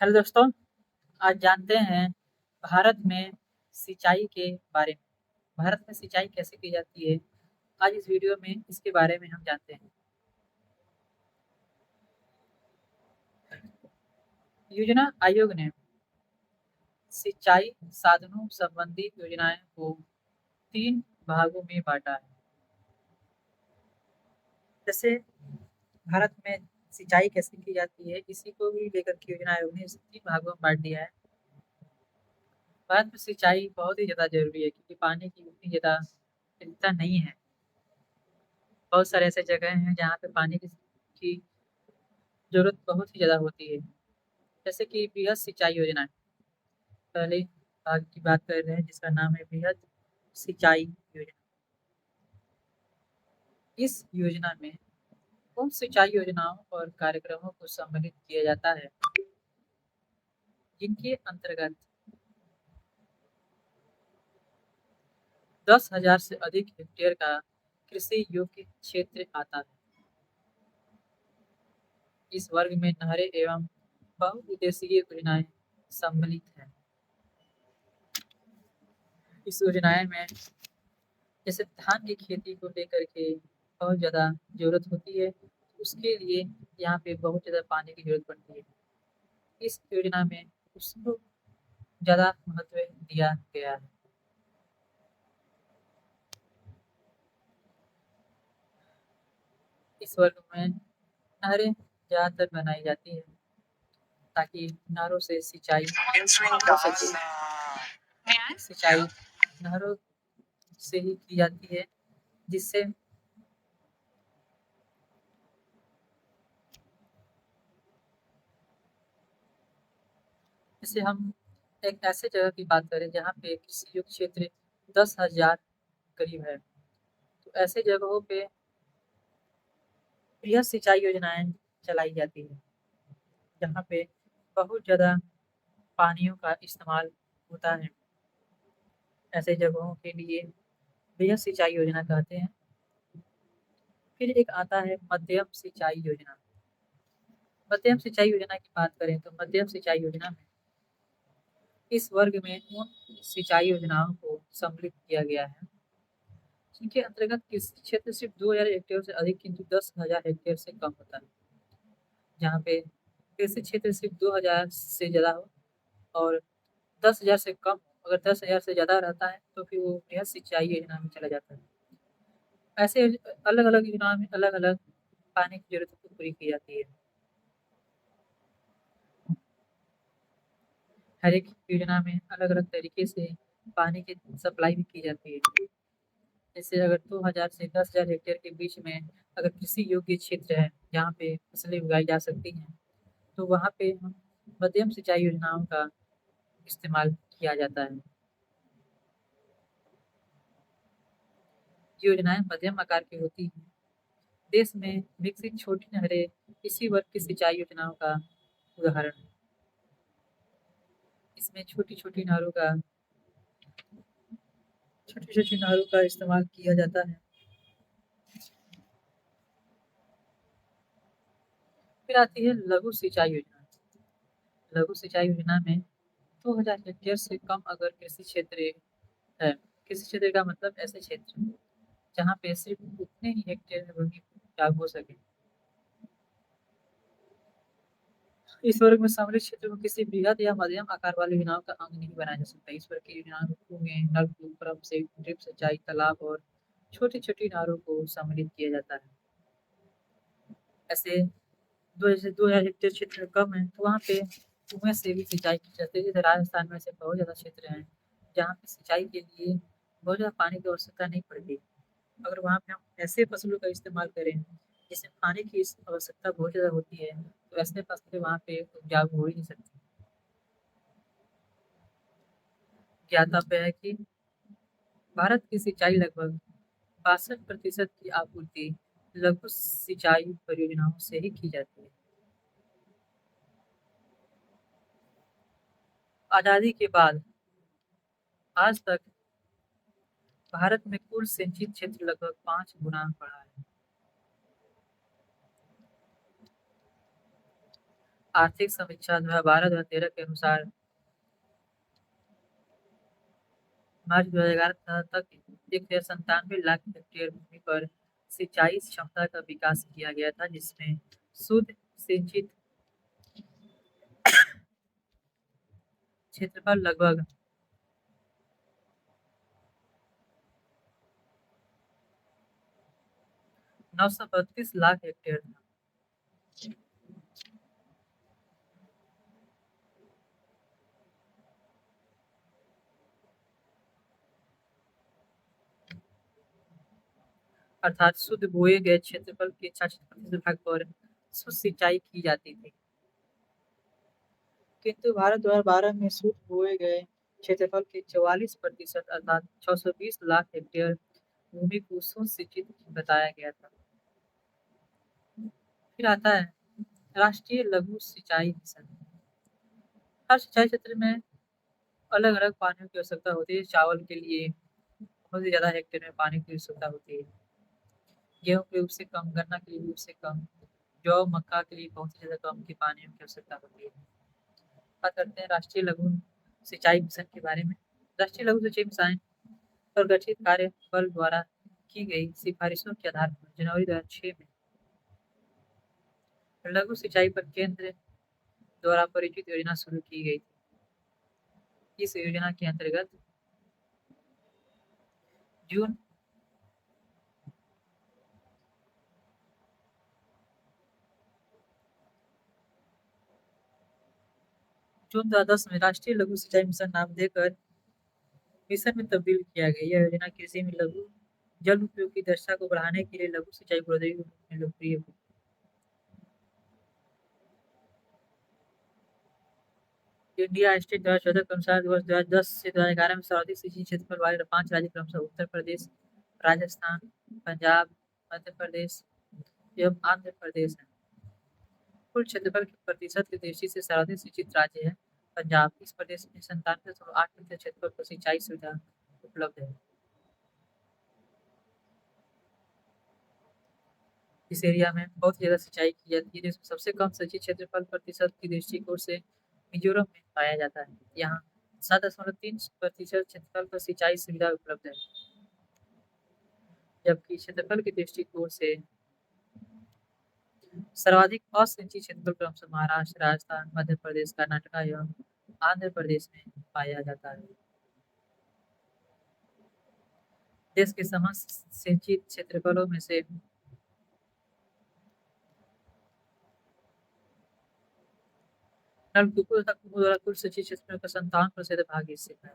Hello दोस्तों, आज जानते हैं भारत में सिंचाई के बारे में। भारत में सिंचाई कैसे की जाती है? आज इस वीडियो में इसके बारे में हम जानते हैं। योजना आयोग ने सिंचाई साधनों संबंधी योजनाएं को 3 भागों में बांटा है। जैसे भारत में सिंचाई कैसे की जाती है, इसी को भी लेकर के योजना आयोग ने इसे 3 भागों में बांट दिया है। भारत में सिंचाई बहुत ही ज़्यादा ज़रूरी है क्योंकि पानी की उतनी ज़्यादा चिंता नहीं है। बहुत सारे ऐसे जगह हैं जहाँ पे पानी की ज़रूरत बहुत ही ज़्यादा होती है। जैसे कि बृहद सिंचाई योजना, पहले भाग की बात कर रहे हैं जिसका नाम है बृहद सिंचाई योजना। इस योजना में उन सिंचाई योजनाओं और कार्यक्रमों को सम्मिलित किया जाता है जिनके अंतर्गत 10,000 से अधिक हेक्टेयर का कृषि योग्य क्षेत्र आता है। इस वर्ग में नहरें एवं बहुउद्देशीय योजनाएं सम्मिलित हैं। इस योजनाएं में जैसे धान की खेती को लेकर के बहुत ज़्यादा ज़रूरत होती है, उसके लिए यहाँ पे बहुत ज़्यादा पानी की ज़रूरत पड़ती है। इस योजना में उसको ज़्यादा महत्व दिया गया है। इस वर्ग में नहरें ज़्यादातर बनाई जाती है ताकि नहरों से सिंचाई हो सके। सिंचाई नहरों से ही की जाती है जिससे जैसे हम एक ऐसे जगह की बात करें जहाँ पे कृषि युक्त क्षेत्र 10,000 करीब है, तो ऐसे जगहों पे बृहद सिंचाई योजनाएं चलाई जाती है जहाँ पे बहुत ज़्यादा पानियों का इस्तेमाल होता है। ऐसे जगहों के लिए बृहद सिंचाई योजना कहते हैं। फिर एक आता है मध्यम सिंचाई योजना। मध्यम सिंचाई योजना की बात करें तो मध्यम सिंचाई योजना में इस वर्ग में उन सिंचाई योजनाओं को सम्मिलित किया गया है जिनके अंतर्गत कृषि क्षेत्र सिर्फ 2,000 हेक्टेयर से अधिक किंतु 10,000 हेक्टेयर से कम होता है। जहाँ पे कृषि क्षेत्र सिर्फ 2,000 से ज़्यादा हो और 10,000 से कम, अगर 10,000 से ज़्यादा रहता है तो फिर वो बृहद सिंचाई योजना में चला जाता है। ऐसे अलग-अलग योजनाओं में अलग-अलग पानी की ज़रूरत को पूरी की जाती है। हर एक योजना में अलग-अलग तरीके से पानी की सप्लाई भी की जाती है। जैसे अगर 2,000 से 10,000 हेक्टेयर के बीच में अगर कृषि योग्य क्षेत्र है, जहाँ पे फसलें उगाई जा सकती हैं, तो वहाँ पे हम मध्यम सिंचाई योजनाओं का इस्तेमाल किया जाता है। योजनाएं मध्यम आकार की होती हैं। देश में विकसित छोटी नहरें इसी वर्ग की सिंचाई योजनाओं का उदाहरण है। इसमें छोटी-छोटी नहरों का इस्तेमाल किया जाता है। फिर आती है लघु सिंचाई योजना। लघु सिंचाई योजना में 2,000 हेक्टेयर से कम अगर कृषि क्षेत्र है। कृषि क्षेत्र का मतलब ऐसे क्षेत्र जहाँ पे सिर्फ उतने ही हेक्टेयर में भूमि उपजाऊ हो सके। इस वर्ग में सम्मिलित क्षेत्र को किसी बृहद या मध्यम आकार वाली योजनाओं का अंग नहीं बनाया जा सकता। इस वर्ग की योजनाओं में नलकूप, पंप सेट, ड्रिप सिंचाई, तालाब और छोटी-छोटी नहरों को सम्मिलित किया जाता है। ऐसे 2,000 हेक्टेयर क्षेत्र कम है तो वहाँ पे कुएँ से भी सिंचाई की जाती है। जैसे राजस्थान में ऐसे बहुत ज़्यादा क्षेत्र हैं जहाँ पे सिंचाई के लिए बहुत ज़्यादा पानी की आवश्यकता नहीं पड़ती। अगर वहाँ पे हम ऐसे फसलों का इस्तेमाल करें जिसमें पानी की आवश्यकता बहुत ज़्यादा होती है, तो ऐसे फसलें वहाँ पे उपजाऊ हो ही नहीं सकती। ज्ञातव्य है कि भारत की सिंचाई लगभग 62% की आपूर्ति लघु सिंचाई परियोजनाओं से ही की जाती है। आज़ादी के बाद आज तक भारत में कुल सिंचित क्षेत्र लगभग 5 गुना बढ़ा है। आर्थिक समीक्षा 2012-2013 के अनुसार मार्च 2011 तक 1,97 लाख हेक्टेयर भूमि पर सिंचाई क्षमता का विकास किया गया था, जिसमें शुद्ध सिंचित क्षेत्रफल लगभग 932 लाख हेक्टेयर था। अर्थात शुद्ध बोए गए क्षेत्रफल के 66% भाग पर शुद्ध सिंचाई की जाती थी, किंतु भारत 2012 में शुद्ध बोए गए क्षेत्रफल के 44% अर्थात 620 लाख हेक्टेयर भूमि को शुद्ध सिंचित बताया गया था। फिर आता है राष्ट्रीय लघु सिंचाई मिशन। हर सिंचाई क्षेत्र में अलग अलग पानियों की आवश्यकता होती है। चावल के लिए बहुत ही ज़्यादा हेक्टेयर में पानी की आवश्यकता होती है, गेहूँ के लिए उससे कम, गन्ना के लिए उससे कम, जौ मक्का के लिए बहुत ही ज़्यादा कम की पानियों की आवश्यकता होती है। बात करते हैं राष्ट्रीय लघु सिंचाई मिशन के बारे में। राष्ट्रीय लघु सिंचाई मिशन पर गठित कार्य बल द्वारा की गई सिफारिशों के आधार पर जनवरी 2006 में लघु सिंचाई पर केंद्र द्वारा प्रायोजित योजना शुरू की गई थी। इस योजना के अंतर्गत जून जून 2010 में राष्ट्रीय लघु सिंचाई मिशन नाम देकर मिशन में तब्दील किया गया। यह योजना कृषि में लघु जल उपयोग की दक्षता को बढ़ाने के लिए लघु सिंचाई प्रौद्योगिकी के रूप में लोकप्रिय हुई। इंडिया स्टेट 2014 के अनुसार वर्ष 2010 से 2011 में सर्वाधिक सिंचित क्षेत्रफल वाले 5 राज्य क्रमशः उत्तर प्रदेश, राजस्थान, पंजाब, मध्य प्रदेश एवं आंध्र प्रदेश है। कुल क्षेत्रफल के प्रतिशत की दृष्टि से सर्वाधिक सिंचित राज्य है पंजाब। इस प्रदेश में 97.8% क्षेत्रफल पर सिंचाई सुविधा उपलब्ध है। इस एरिया में बहुत ज़्यादा सिंचाई की जाती है, जिसमें सबसे कम सिंचित क्षेत्रफल प्रतिशत की दृष्टिकोण से मिजोरम में पाया जाता है। यहाँ 7.3% क्षेत्रफल पर सिंचाई सुविधा उपलब्ध है, जबकि क्षेत्रफल की दृष्टिकोण से सर्वाधिक असिंचित क्षेत्रफल क्रमशः महाराष्ट्र, राजस्थान, मध्य प्रदेश, कर्नाटक एवं आंध्र प्रदेश में पाया जाता है। देश के समस्त सिंचित क्षेत्रफलों में से नलकूपों तथा कुओं द्वारा कुल सिंचित क्षेत्रफल का 57% भाग इससे है।